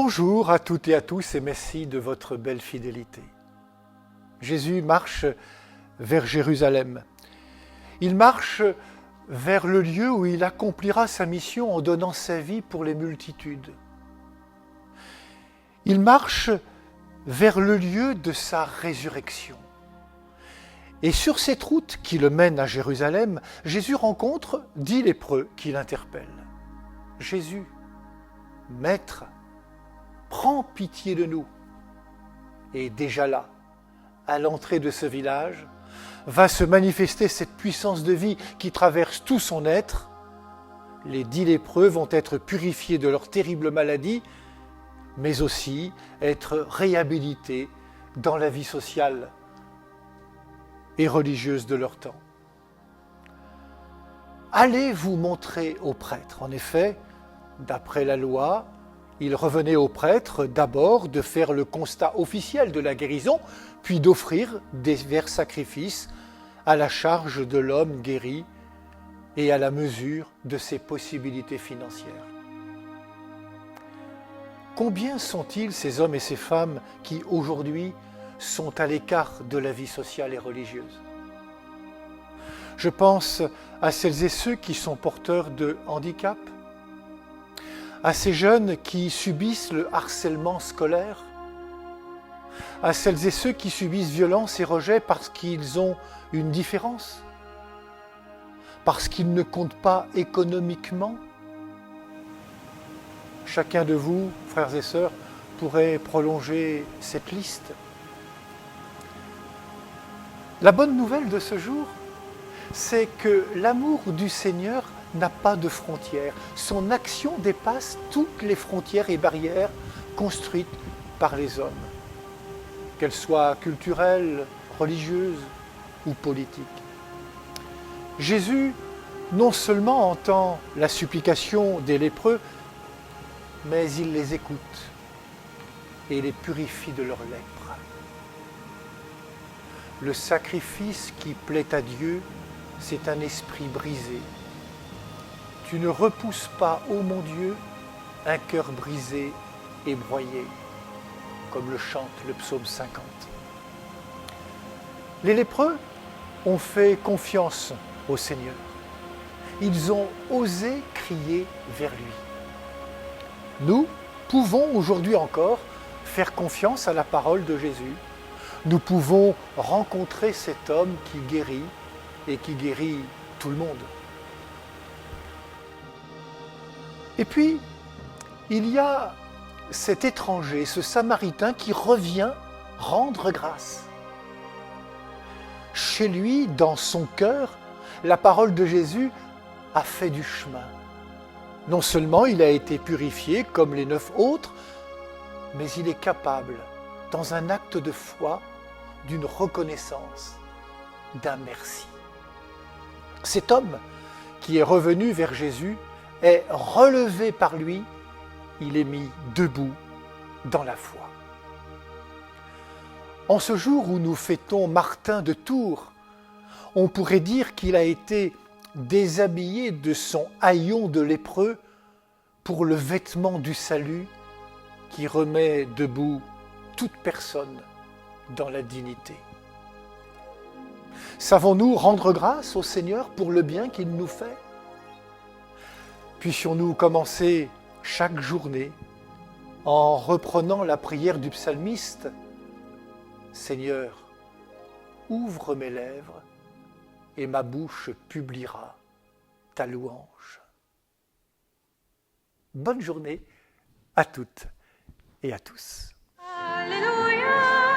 Bonjour à toutes et à tous et merci de votre belle fidélité. Jésus marche vers Jérusalem. Il marche vers le lieu où il accomplira sa mission en donnant sa vie pour les multitudes. Il marche vers le lieu de sa résurrection. Et sur cette route qui le mène à Jérusalem, Jésus rencontre 10 lépreux qui l'interpellent. Jésus, Maître, prends pitié de nous. Et déjà là, à l'entrée de ce village, va se manifester cette puissance de vie qui traverse tout son être. Les 10 lépreux vont être purifiés de leur terrible maladie, mais aussi être réhabilités dans la vie sociale et religieuse de leur temps. Allez vous montrer aux prêtres. En effet, d'après la loi, il revenait aux prêtres d'abord de faire le constat officiel de la guérison, puis d'offrir divers sacrifices à la charge de l'homme guéri et à la mesure de ses possibilités financières. Combien sont-ils ces hommes et ces femmes qui aujourd'hui sont à l'écart de la vie sociale et religieuse? Je pense à celles et ceux qui sont porteurs de handicap, à ces jeunes qui subissent le harcèlement scolaire, à celles et ceux qui subissent violence et rejet parce qu'ils ont une différence, parce qu'ils ne comptent pas économiquement. Chacun de vous, frères et sœurs, pourrait prolonger cette liste. La bonne nouvelle de ce jour, c'est que l'amour du Seigneur n'a pas de frontières. Son action dépasse toutes les frontières et barrières construites par les hommes, qu'elles soient culturelles, religieuses ou politiques. Jésus non seulement entend la supplication des lépreux, mais il les écoute et les purifie de leur lèpre. Le sacrifice qui plaît à Dieu, c'est un esprit brisé. Tu ne repousses pas, ô mon Dieu, un cœur brisé et broyé, comme le chante le psaume 50. Les lépreux ont fait confiance au Seigneur. Ils ont osé crier vers lui. Nous pouvons aujourd'hui encore faire confiance à la parole de Jésus. Nous pouvons rencontrer cet homme qui guérit et qui guérit tout le monde. Et puis, il y a cet étranger, ce Samaritain qui revient rendre grâce. Chez lui, dans son cœur, la parole de Jésus a fait du chemin. Non seulement il a été purifié comme les 9 autres, mais il est capable, dans un acte de foi, d'une reconnaissance, d'un merci. Cet homme qui est revenu vers Jésus est relevé par lui, il est mis debout dans la foi. En ce jour où nous fêtons Martin de Tours, on pourrait dire qu'il a été déshabillé de son haillon de lépreux pour le vêtement du salut qui remet debout toute personne dans la dignité. Savons-nous rendre grâce au Seigneur pour le bien qu'il nous fait? Puissions-nous commencer chaque journée en reprenant la prière du psalmiste « Seigneur, ouvre mes lèvres et ma bouche publiera ta louange. » Bonne journée à toutes et à tous. Alléluia.